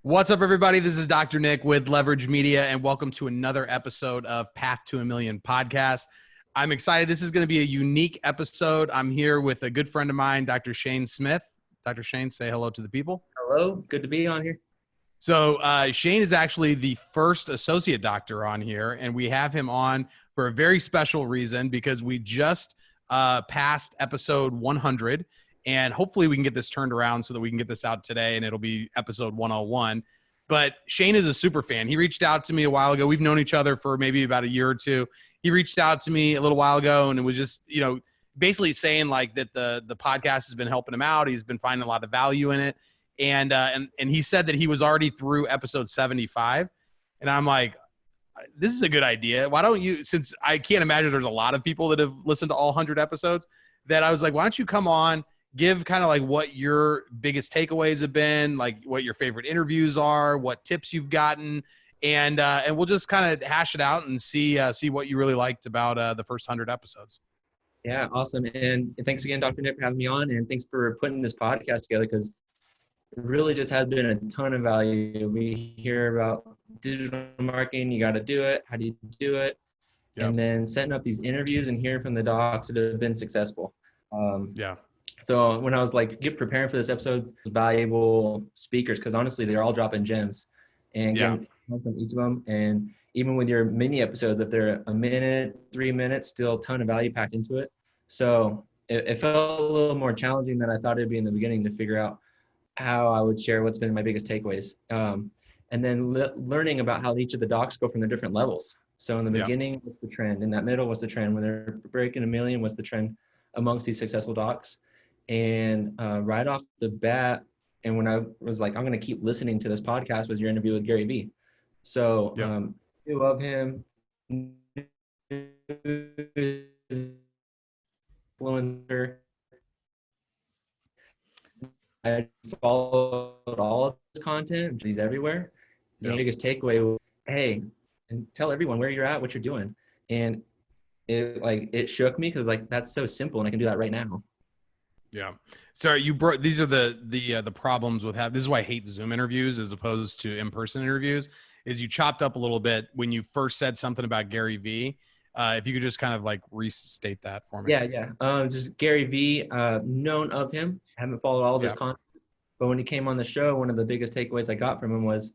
What's up, everybody? This is Dr. Nick with Leverage Media, and welcome to another episode of Path to a Million podcast. I'm excited. This is going to be a unique episode. I'm here with a good friend of mine, Dr. Shain Smith. Dr. Shain, say hello to the people. Hello. Good to be on here. So Shain is actually the first associate doctor on here, and we have him on for a very special reason because we just passed episode 100. And hopefully we can get this turned around so that we can get this out today and it'll be episode 101. But Shain is a super fan. He reached out to me a while ago. We've known each other for maybe about a year or two. He reached out to me a little while ago and it was just, basically saying like that the podcast has been helping him out. He's been finding a lot of value in it. And he said that he was already through episode 75. And I'm like, this is a good idea. Why don't you, since I can't imagine there's a lot of people that have listened to all 100 episodes, that I was like, why don't you come on, give kind of like what your biggest takeaways have been, like what your favorite interviews are, what tips you've gotten, and we'll just kind of hash it out and see what you really liked about the first 100 episodes. Yeah, awesome. And thanks again, Dr. Nick, for having me on, and thanks for putting this podcast together because it really just has been a ton of value. We hear about digital marketing, you got to do it. How do you do it? Yep. And then setting up these interviews and hearing from the docs that have been successful. So when I was like preparing for this episode, valuable speakers, because honestly, they're all dropping gems and getting from each of them. And even with your mini episodes, if they're a minute, 3 minutes, still a ton of value packed into it. So it felt a little more challenging than I thought it'd be in the beginning to figure out how I would share what's been my biggest takeaways. And then learning about how each of the docs go from their different levels. So in the beginning, what's the trend? In that middle, what's the trend? When they're breaking a million, what's the trend amongst these successful docs? And right off the bat, and when I was like, I'm going to keep listening to this podcast, was your interview with 𝘗𝗍𝗍. So two of him, influencer. I followed all of his content. He's everywhere. The biggest takeaway was, hey, and tell everyone where you're at, what you're doing. And it shook me because like that's so simple and I can do that right now. Yeah. Sorry, these are the problems with this is why I hate Zoom interviews as opposed to in-person interviews, is you chopped up a little bit when you first said something about 𝘗𝗍𝗍. If you could just kind of like restate that for me. Just 𝘗𝗍𝗍, known of him, haven't followed all of his content, but when he came on the show, one of the biggest takeaways I got from him was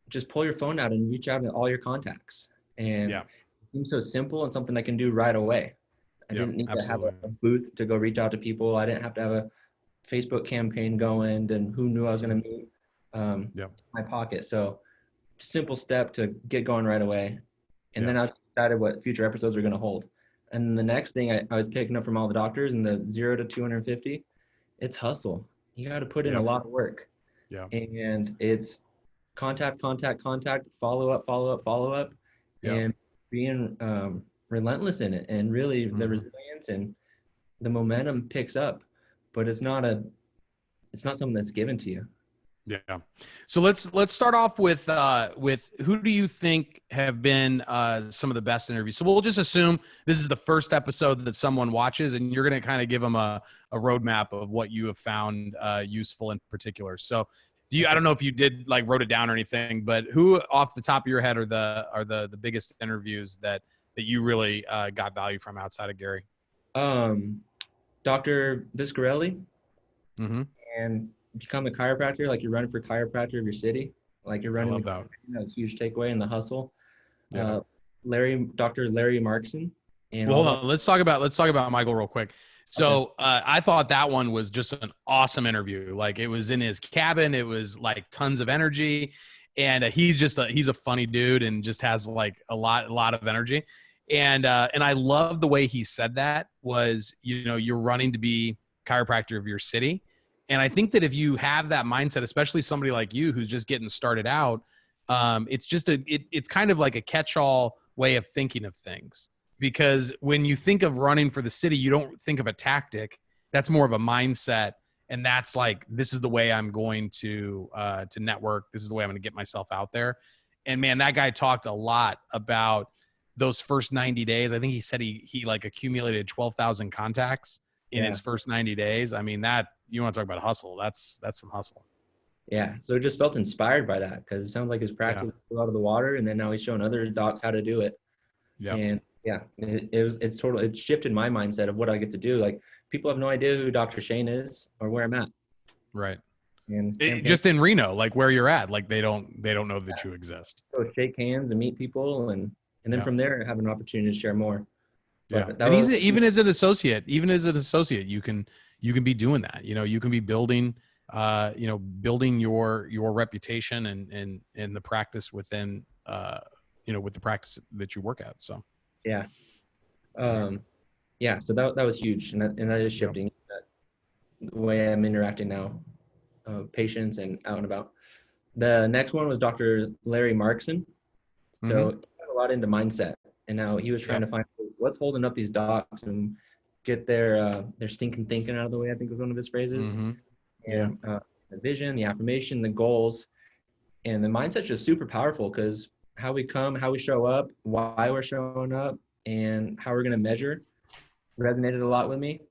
just pull your phone out and reach out to all your contacts. And it seems so simple and something I can do right away. I didn't need to have a booth to go reach out to people. I didn't have to have a Facebook campaign going and who knew I was going to meet my pocket. So simple step to get going right away. And then I decided what future episodes are going to hold. And the next thing I was picking up from all the doctors in the 0 to 250, it's hustle. You got to put in a lot of work. And it's contact, follow up, and being relentless in it, and really the resilience and the momentum picks up, but it's not something that's given to you. So let's start off with who do you think have been some of the best interviews? So we'll just assume this is the first episode that someone watches, and you're going to kind of give them a roadmap of what you have found useful in particular. So I don't know if you did like wrote it down or anything, but who off the top of your head are the biggest interviews that you really got value from outside of Gary? Dr. Viscarelli, and become a chiropractor, like you're running for chiropractor of your city, like you're running. That's a huge takeaway in the hustle. Dr. Larry Markson. And hold on, let's talk about Michael real quick. So I thought that one was just an awesome interview. Like it was in his cabin, it was like tons of energy, and he's a funny dude and just has like a lot of energy. And I love the way he said that was, you're running to be chiropractor of your city. And I think that if you have that mindset, especially somebody like you who's just getting started out, it's kind of like a catch-all way of thinking of things. Because when you think of running for the city, you don't think of a tactic. That's more of a mindset. And that's like, this is the way I'm going to network. This is the way I'm going to get myself out there. And man, that guy talked a lot about those first 90 days. I think he said he like accumulated 12,000 contacts in his first 90 days. I mean, that you want to talk about hustle. That's some hustle. Yeah, so it just felt inspired by that because it sounds like his practice blew out of the water, and then now he's showing other docs how to do it. Yeah. And yeah, it shifted my mindset of what I get to do. Like, people have no idea who Dr. Shain is or where I'm at. Right. And Just in Reno, like where you're at, like they don't know that you exist. go shake hands and meet people, and then from there have an opportunity to share more. Yeah. And even as an associate, you can be doing that. You know, you can be building building your reputation and the practice within with the practice that you work at. So yeah. So that was huge, and that is shifting the way I'm interacting now, patients and out and about. The next one was Dr. Larry Markson. So he got a lot into mindset, and now he was trying to find what's holding up these docs and get their stinking thinking out of the way, I think was one of his phrases. And the vision, the affirmation, the goals, and the mindset's just super powerful because how we come, how we show up, why we're showing up, and how we're going to measure resonated a lot with me.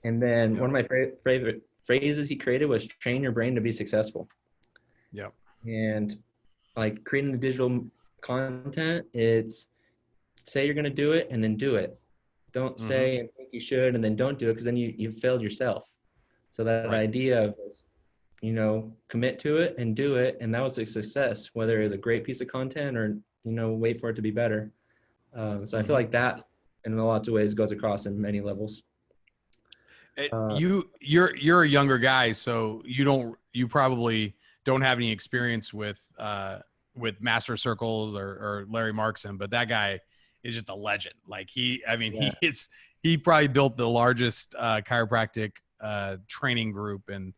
And then one of my favorite phrases he created was train your brain to be successful. Yeah. And like creating the digital content, it's say you're going to do it and then do it. Don't say and think you should and then don't do it, because then you've failed yourself. So that idea of, commit to it and do it. And that was a success, whether it was a great piece of content or, wait for it to be better. So I feel like that in a lot of ways goes across in many levels. You're a younger guy, so you probably don't have any experience with master circles or Larry Markson, but that guy is just a legend. Like he probably built the largest chiropractic training group in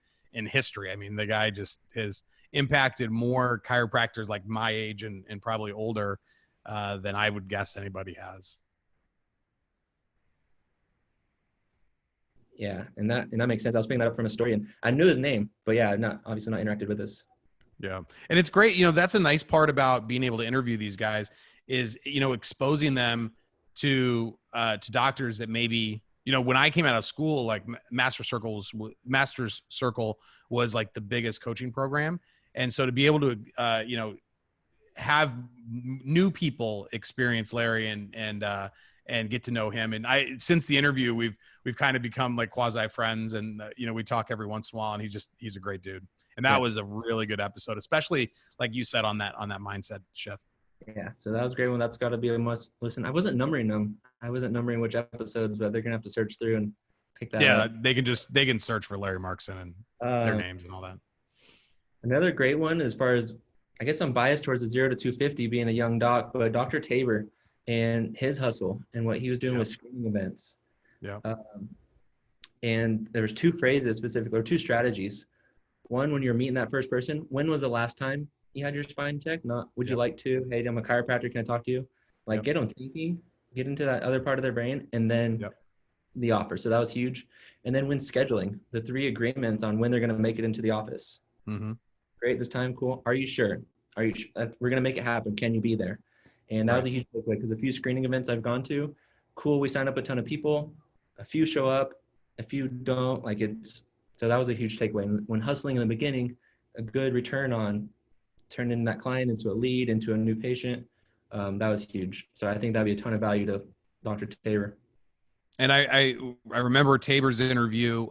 history. I mean, the guy just has impacted more chiropractors like my age and probably older than I would guess anybody has. Yeah, and that makes sense. I was picking that up from a story, and I knew his name, but yeah, I've obviously not interacted with this. Yeah, and it's great. That's a nice part about being able to interview these guys is exposing them to doctors that maybe when I came out of school, like Master's Circle was like the biggest coaching program, and so to be able to have new people experience Larry and get to know him. And since the interview, we've kind of become like quasi friends, and we talk every once in a while, and he's a great dude. And that was a really good episode, especially like you said on that mindset shift. Yeah. So that was a great one. That's got to be a must listen. I wasn't numbering them. I wasn't numbering which episodes, but they're going to have to search through and pick that up. Yeah. They can search for Larry Markson and their names and all that. Another great one, as far as, I guess I'm biased towards the 0 to 250 being a young doc, but Dr. Tabor and his hustle and what he was doing with screening events. Yeah. And there was two phrases specifically, or two strategies. One, when you're meeting that first person, when was the last time you had your spine checked? Not, would you like to? Hey, I'm a chiropractor. Can I talk to you? Like, get them thinking, get into that other part of their brain, and then the offer. So that was huge. And then when scheduling, the 3 agreements on when they're going to make it into the office. Great, this time, cool. Are you sure? We're going to make it happen. Can you be there? And that was a huge takeaway, because a few screening events I've gone to, cool, we sign up a ton of people, a few show up, a few don't. So that was a huge takeaway. And when hustling in the beginning, a good return on turning that client into a lead, into a new patient, that was huge. So I think that'd be a ton of value to Dr. Tabor. And I remember Tabor's interview.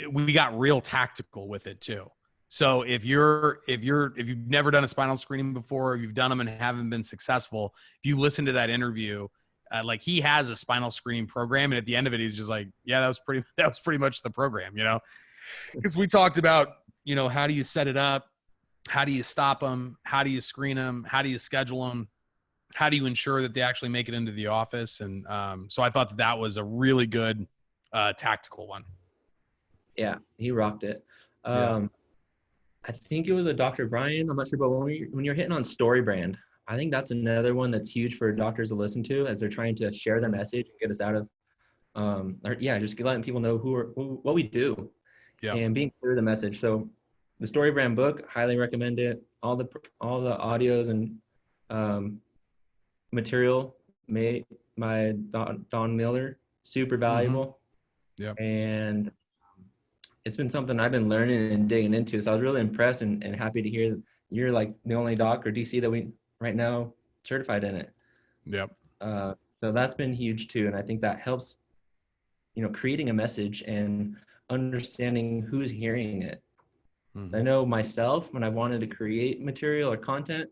We got real tactical with it too. So if you've never done a spinal screening before, if you've done them and haven't been successful, if you listen to that interview, like he has a spinal screening program, and at the end of it, he's just like, yeah, that was pretty much the program, because we talked about, how do you set it up? How do you stop them? How do you screen them? How do you schedule them? How do you ensure that they actually make it into the office? And so I thought that was a really good tactical one. Yeah, he rocked it. I think it was a Dr. Brian. I'm not sure, but when you're hitting on story brand, I think that's another one that's huge for doctors to listen to as they're trying to share their message and get us out of, just letting people know what we do, and being clear the message. So the story brand book, highly recommend it. All the audios and material made by Don Miller, super valuable. Yeah. And it's been something I've been learning and digging into. So I was really impressed and happy to hear that you're like the only doc or DC that we right now certified in it. Yep. So that's been huge too. And I think that helps, creating a message and understanding who's hearing it. I know myself, when I wanted to create material or content,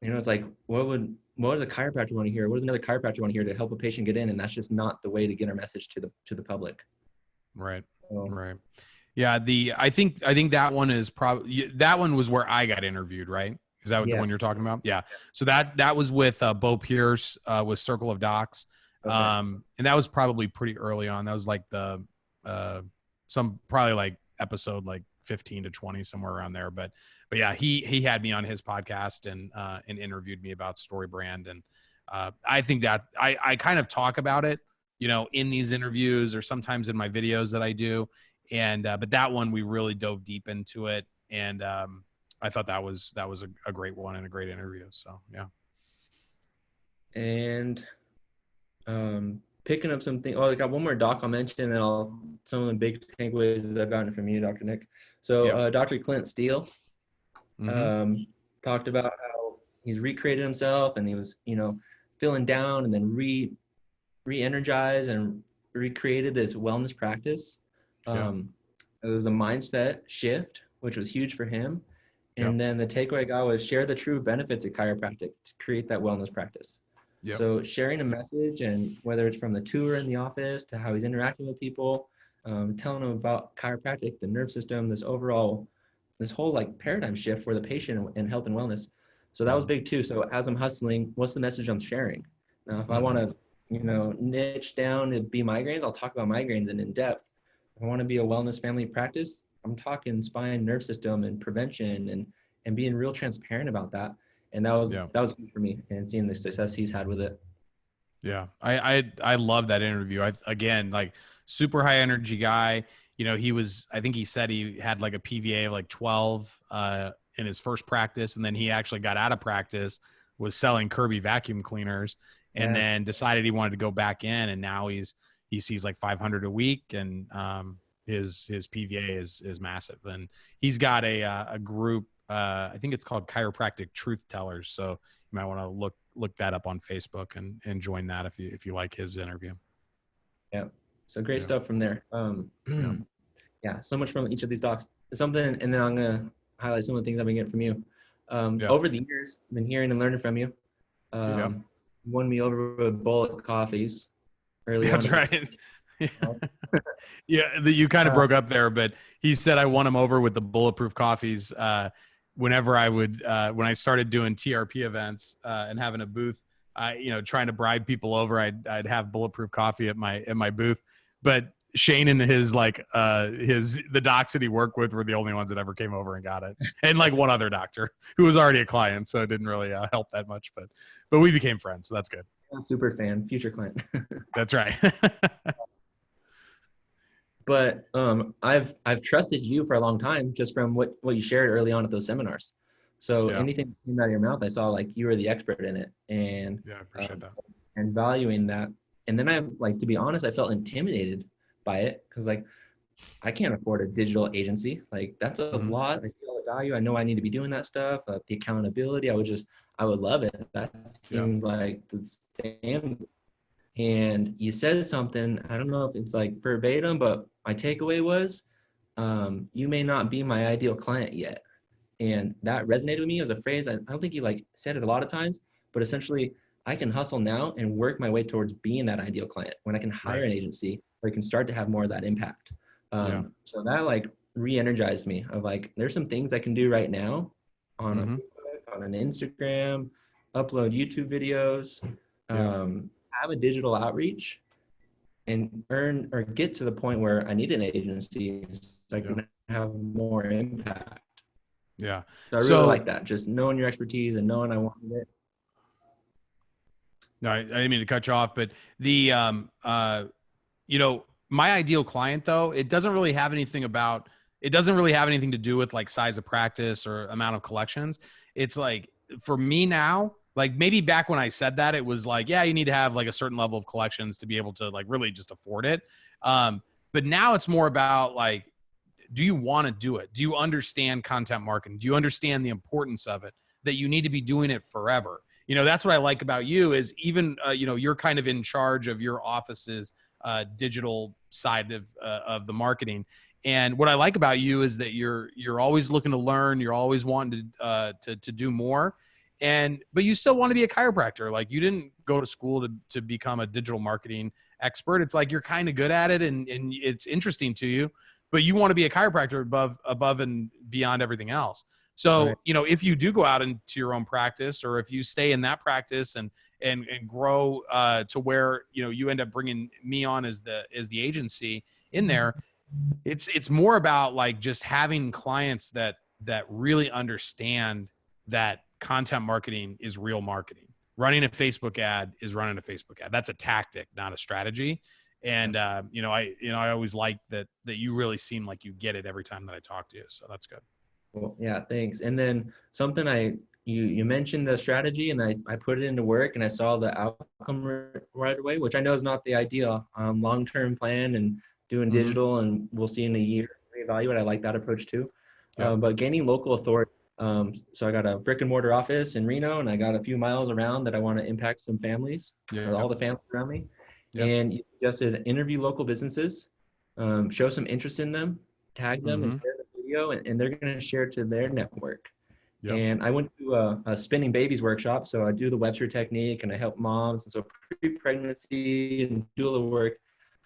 it's like, what does a chiropractor want to hear? What does another chiropractor want to hear to help a patient get in? And that's just not the way to get our message to the public. Right. So, right. Yeah. I think that one is probably, that one was where I got interviewed, right? Is that what the one you're talking about? Yeah. So that was with 𝗪𝗫𝗁 with Circle of Docs. Okay. And that was probably pretty early on. That was like probably like episode like 15 to 20, somewhere around there. But yeah, he had me on his podcast and interviewed me about StoryBrand. And I think that I kind of talk about it, in these interviews or sometimes in my videos that I do. And, but that one, we really dove deep into it. And I thought that was a great one and a great interview. So, yeah. And picking up something, I got one more doc I'll mention, and some of the big takeaways I've gotten from you, Dr. Nick. So Dr. Clint Steele talked about how he's recreated himself, and he was, feeling down, and then re-energized and recreated this wellness practice. It was a mindset shift, which was huge for him. And then the takeaway I got was share the true benefits of chiropractic to create that wellness practice. So sharing a message, and whether it's from the tour in the office to how he's interacting with people, telling them about chiropractic, the nerve system, this whole like paradigm shift for the patient and health and wellness. So that was big too. So as I'm hustling, what's the message I'm sharing? Now, if I want to, niche down to be migraines, I'll talk about migraines and in depth. If I want to be a wellness family practice, I'm talking spine, nerve system, and prevention, and being real transparent about that. And that was good for me, and seeing the success he's had with it. Yeah. I love that interview. Again, like super high energy guy, I think he said he had like a PVA of like 12 in his first practice. And then he actually got out of practice, was selling Kirby vacuum cleaners, and then decided he wanted to go back in. And now he sees like 500 a week, and his PVA is massive. And he's got a group, I think it's called Chiropractic Truthtellers. So you might want to look that up on Facebook and join that if you like his interview. Yeah. So great stuff from there. So much from each of these docs. Something, and then I'm gonna highlight some of the things I've been getting from you. Over the years, I've been hearing and learning from you. You won me over with Bulletproof Coffees early on. That's right. You kind of broke up there, but he said I won him over with the Bulletproof Coffees. Whenever I would, when I started doing TRP events and having a booth, trying to bribe people over, I'd have Bulletproof Coffee at my booth. But Shain and the docs that he worked with were the only ones that ever came over and got it, and like one other doctor who was already a client, so it didn't really help that much. But we became friends, so that's good. Super fan, future client. That's right. But I've trusted you for a long time, just from what you shared early on at those seminars. So anything that came out of your mouth, I saw like you were the expert in it, and I appreciate that, and valuing that. And then to be honest, I felt intimidated by it, because like I can't afford a digital agency. Like that's a lot. I see all the value. I know I need to be doing that stuff. The accountability, I would love it. That seems like the standard. And you said something, I don't know if it's like verbatim, but my takeaway was, you may not be my ideal client yet. And that resonated with me as a phrase. I don't think you like said it a lot of times, but essentially I can hustle now and work my way towards being that ideal client when I can hire an agency where I can start to have more of that impact. So that like re-energized me of like, there's some things I can do right now on a Facebook, on an Instagram, upload YouTube videos, have a digital outreach, and earn or get to the point where I need an agency so I can have more impact. Yeah. So I really like that. Just knowing your expertise and knowing I wanted it. No, I didn't mean to cut you off, but the, my ideal client though, it doesn't really have anything to do with like size of practice or amount of collections. It's like, for me now, like maybe back when I said that, it was like, yeah, you need to have like a certain level of collections to be able to like really just afford it. But now it's more about like do you want to do it? Do you understand content marketing? Do you understand the importance of it, that you need to be doing it forever? You know, that's what I like about you is even, you know, you're kind of in charge of your office's digital side of the marketing. And what I like about you is that you're always looking to learn. You're always wanting to do more. But you still want to be a chiropractor. Like, you didn't go to school to become a digital marketing expert. It's like you're kind of good at it and it's interesting to you, but you want to be a chiropractor above and beyond everything else. So, Right. you know, if you do go out into your own practice, or if you stay in that practice and grow to where, you know, you end up bringing me on as the agency in there, it's more about like just having clients that really understand that content marketing is real marketing. Running a Facebook ad is running a Facebook ad. That's a tactic, not a strategy. And you know, I always like that you really seem like you get it every time that I talk to you. So that's good. Well, yeah, thanks. And then something you mentioned the strategy, and I put it into work, and I saw the outcome right away, which I know is not the ideal long-term plan and doing digital, and we'll see in a year reevaluate. I like that approach too. Yeah. But gaining local authority. So I got a brick and mortar office in Reno, and I got a few miles around that I want to impact some families, all the families around me. Yeah. And you suggested interview local businesses, show some interest in them, tag them, and share the video, and they're going to share to their network. Yep. And I went to a spinning babies workshop, so I do the Webster technique, and I help moms, and so pre-pregnancy and doula work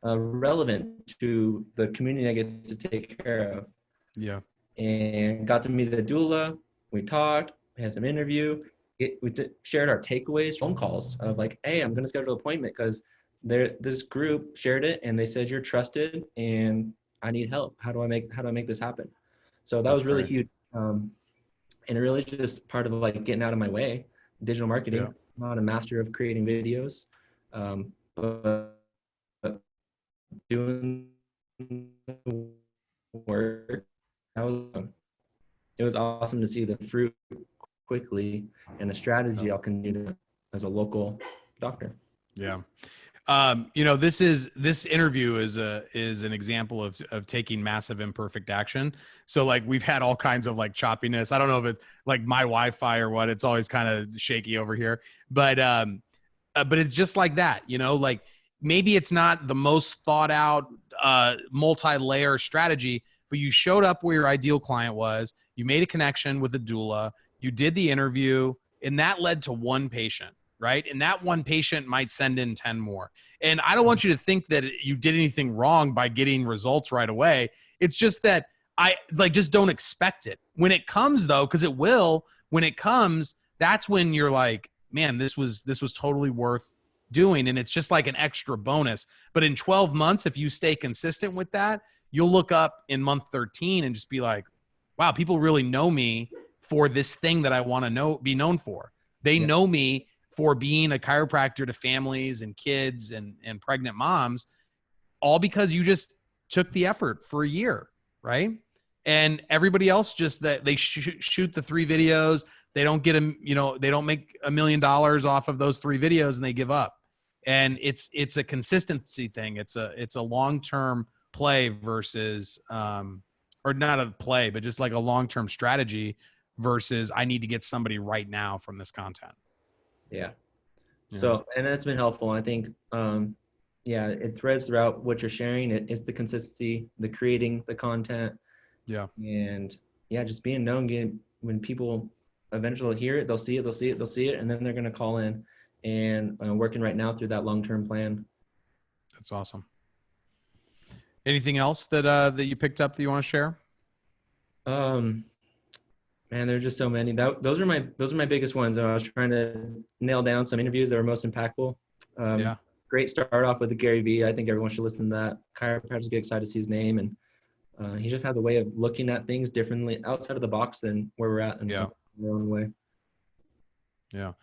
relevant to the community I get to take care of. Yeah. And got to meet a doula. We talked, we had some interview. Shared our takeaways, phone calls of like, hey, I'm going to schedule an appointment because this group shared it, and they said you're trusted, and I need help. How do I make this happen? So that was really huge. And it really just part of like getting out of my way, digital marketing. Yeah. I'm not a master of creating videos, but doing the work, it was awesome to see the fruit quickly, and a strategy I'll continue to as a local doctor. Yeah. You know, this interview is an example of taking massive imperfect action. So like, we've had all kinds of like choppiness. I don't know if it's like my Wi-Fi or what. It's always kind of shaky over here, but it's just like that, you know, like maybe it's not the most thought out, multi-layer strategy, but you showed up where your ideal client was, you made a connection with a doula, you did the interview, and that led to one patient. Right. And that one patient might send in 10 more. And I don't want you to think that you did anything wrong by getting results right away. It's just that just don't expect it. When it comes though, because it will, when it comes, that's when you're like, man, this was totally worth doing. And it's just like an extra bonus. But in 12 months, if you stay consistent with that, you'll look up in month 13 and just be like, wow, people really know me for this thing that I want to be known for. They know me for being a chiropractor to families and kids and pregnant moms, all because you just took the effort for a year, right? And everybody else just that they shoot the 3 videos. They don't get they don't make $1 million off of those 3 videos, and they give up. And it's a consistency thing. It's a long-term play versus, or not a play, but just like a long-term strategy versus I need to get somebody right now from this content. Yeah. So, and that's been helpful. I think, it threads throughout what you're sharing. It's the consistency, the creating the content. Yeah. And just being known, when people eventually hear it, they'll see it. And then they're going to call in, and working right now through that long-term plan. That's awesome. Anything else that you picked up that you want to share? Man, there are just so many. Those are my biggest ones. I was trying to nail down some interviews that were most impactful. Great start off with the 𝗪𝗓. I think everyone should listen to that. Chiropractors get excited to see his name, and he just has a way of looking at things differently, outside of the box than where we're at in our own way. Yeah.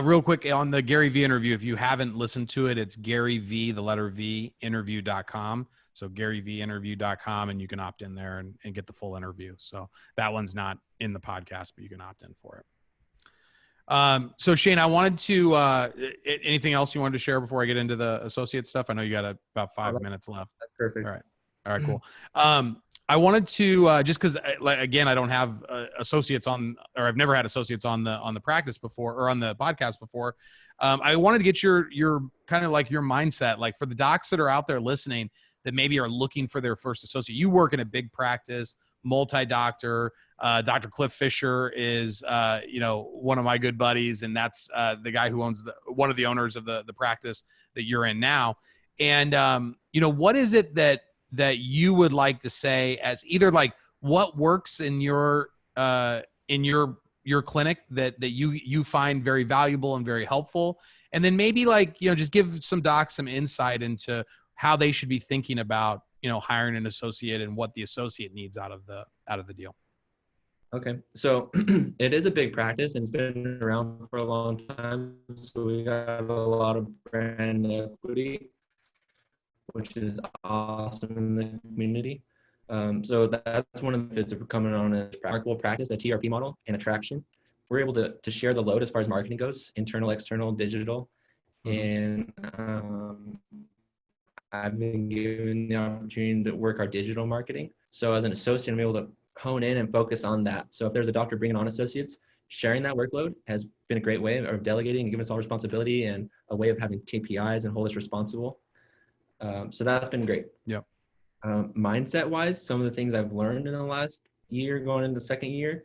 Real quick on the 𝗪𝗓 interview, if you haven't listened to it, it's 𝗪𝗓, the letter V, interview.com. So 𝗪𝗓interview.com, and you can opt in there and get the full interview. So that one's not in the podcast, but you can opt in for it. So Shane, I wanted to, anything else you wanted to share before I get into the associate stuff? I know you got about 5 minutes left. That's perfect. All right, cool. I wanted to just because, like, again, I don't have associates on, or I've never had associates on the practice before or on the podcast before. I wanted to get your kind of like your mindset, like for the docs that are out there listening that maybe are looking for their first associate. You work in a big practice, multi-doctor. Dr. 𝘄𝗵𝗶𝗀 is, one of my good buddies, and that's the guy who owns one of the owners of the practice that you're in now. And what is it that you would like to say as either like what works in your clinic that you find very valuable and very helpful, and then maybe like just give some docs some insight into how they should be thinking about hiring an associate and what the associate needs out of the deal. Okay, so it is a big practice and it's been around for a long time, so we got a lot of brand equity, which is awesome in the community. So that's one of the bits of coming on a practical practice, the TRP model and attraction. We're able to share the load as far as marketing goes, internal, external, digital. And I've been given the opportunity to work our digital marketing. So as an associate, I'm able to hone in and focus on that. So if there's a doctor bringing on associates, sharing that workload has been a great way of delegating and giving us all responsibility and a way of having KPIs and hold us responsible. So that's been great. Yep. Mindset wise, some of the things I've learned in the last year going into the second year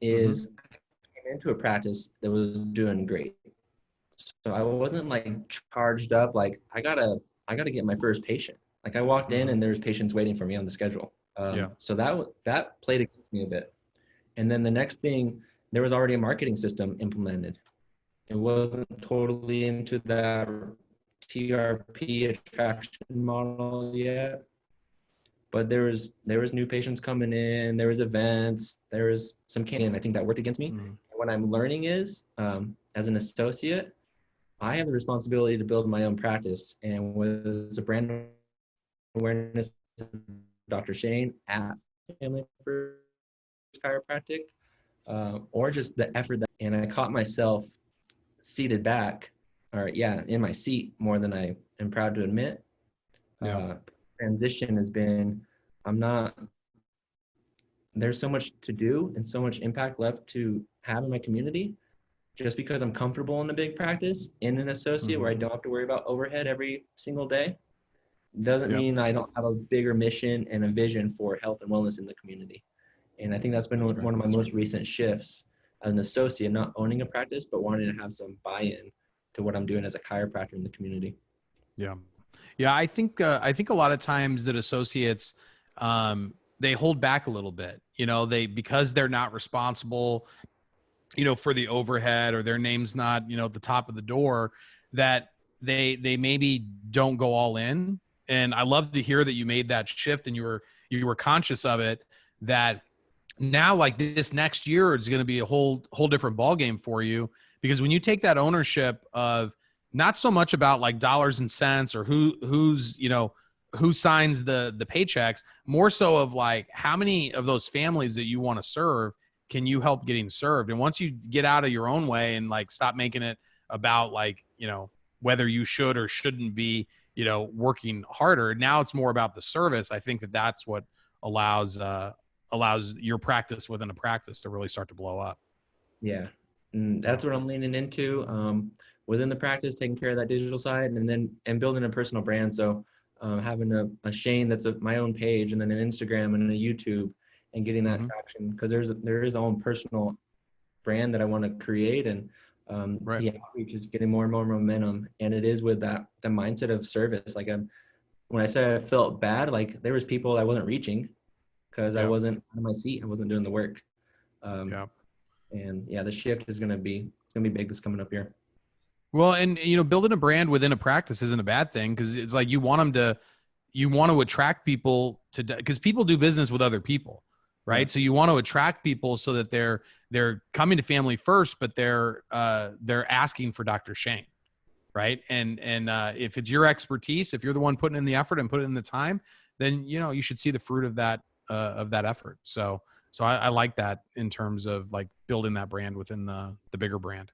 is I came into a practice that was doing great. So I wasn't like charged up, like I gotta get my first patient. Like I walked in and there's patients waiting for me on the schedule. So that played against me a bit. And then the next thing, there was already a marketing system implemented. It wasn't totally into that TRP attraction model yet, but there was new patients coming in, there was events, there was some campaign, I think that worked against me. And what I'm learning is, as an associate, I have the responsibility to build my own practice, and with a brand awareness, Dr. Shain at Family First Chiropractic, or just the effort that, and I caught myself seated back, in my seat more than I am proud to admit. Transition has been, there's so much to do and so much impact left to have in my community. Just because I'm comfortable in a big practice in an associate where I don't have to worry about overhead every single day, doesn't mean I don't have a bigger mission and a vision for health and wellness in the community. And I think that's been one of my most recent shifts as an associate, not owning a practice, but wanting to have some buy-in to what I'm doing as a chiropractor in the community. Yeah. I think a lot of times that associates, they hold back a little bit, because they're not responsible, for the overhead, or their name's not, at the top of the door, that they maybe don't go all in. And I love to hear that you made that shift and you were conscious of it, that now like this next year, it's going to be a whole different ballgame for you, because when you take that ownership of not so much about like dollars and cents or who signs the paychecks, more so of like how many of those families that you want to serve can you help getting served. And once you get out of your own way and like stop making it about like, whether you should or shouldn't be, working harder, now it's more about the service. I think that's what allows your practice within a practice to really start to blow up. Yeah. And that's what I'm leaning into, within the practice, taking care of that digital side, and building a personal brand. So having a Shain that's my own page, and then an Instagram and a YouTube, and getting that traction, because there is my own personal brand that I want to create, and the outreach is getting more and more momentum, and it is with the mindset of service. Like when I said I felt bad, like there was people I wasn't reaching because I wasn't on my seat, I wasn't doing the work. And the shift is gonna be big this coming up year. Well, and building a brand within a practice isn't a bad thing, because it's like you want to attract people because people do business with other people. Right. So you want to attract people so that they're coming to Family First, but they're asking for Dr. Shain. Right. And if it's your expertise, if you're the one putting in the effort and putting in the time, then, you should see the fruit of that effort. So I like that in terms of like building that brand within the bigger brand.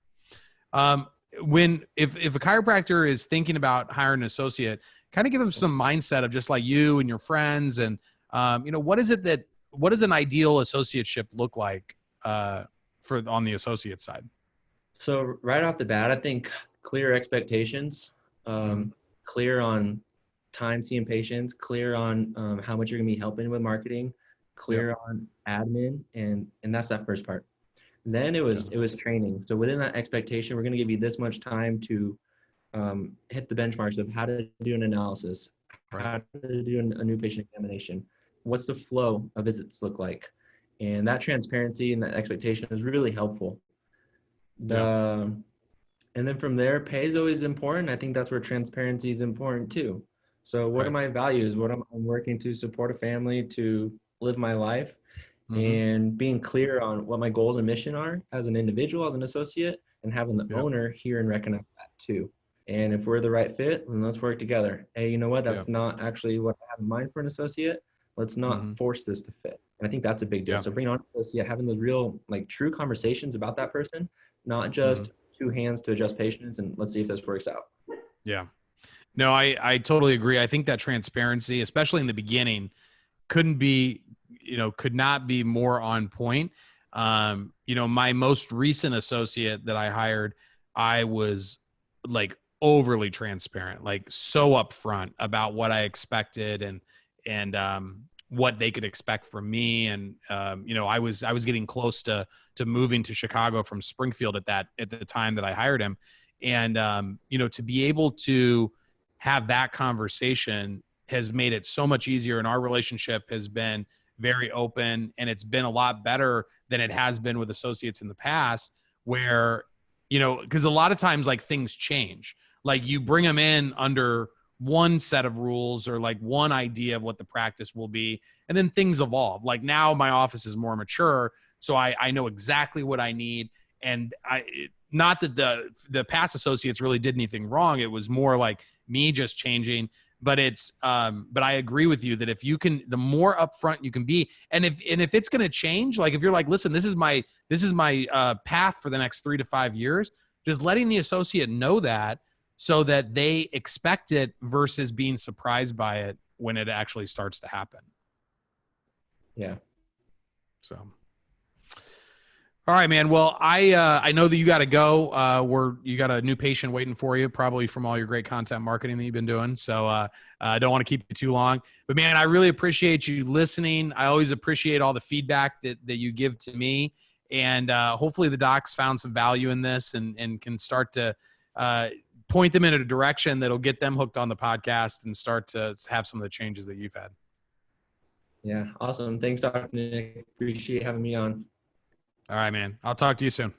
If a chiropractor is thinking about hiring an associate, kind of give them some mindset of just like you and your friends and What does an ideal associateship look like on the associate side? So right off the bat, I think clear expectations, clear on time seeing patients, clear on how much you're gonna be helping with marketing, clear on admin, and that's that first part. Then it was training. So within that expectation, we're gonna give you this much time to hit the benchmarks of how to do an analysis, how to do a new patient examination, what's the flow of visits look like, and that transparency and that expectation is really helpful. And then from there, pay is always important. I think that's where transparency is important too. So what are my values? What I'm working to support a family, to live my life, and being clear on what my goals and mission are as an individual, as an associate, and having the owner hear and recognize that too. And if we're the right fit, then let's work together. Hey, you know what? That's not actually what I have in mind for an associate. Let's not force this to fit. And I think that's a big deal. So bringing on an associate, having those real, true conversations about that person, not just two hands to adjust patients and let's see if this works out. Yeah. No, I totally agree. I think that transparency, especially in the beginning, could not be more on point. My most recent associate that I hired, I was overly transparent, so upfront about what I expected and what they could expect from me. And, I was getting close to moving to Chicago from Springfield at the time that I hired him. And, to be able to have that conversation has made it so much easier. And our relationship has been very open, and it's been a lot better than it has been with associates in the past where, because a lot of times things change. You bring them in under one set of rules or one idea of what the practice will be, and then things evolve. Now my office is more mature, so I know exactly what I need. And not that the past associates really did anything wrong. It was more me just changing. But but I agree with you that if you can, the more upfront you can be, and if it's going to change, if you're listen, this is my path for the next 3 to 5 years, just letting the associate know that, so that they expect it versus being surprised by it when it actually starts to happen. Yeah. So, all right, man. Well, I know that you got to go. You got a new patient waiting for you, probably from all your great content marketing that you've been doing. So I don't want to keep you too long. But man, I really appreciate you listening. I always appreciate all the feedback that you give to me. And hopefully the docs found some value in this and can start to point them in a direction that'll get them hooked on the podcast and start to have some of the changes that you've had. Yeah, awesome. Thanks, Dr. Nick. Appreciate having me on. All right, man. I'll talk to you soon.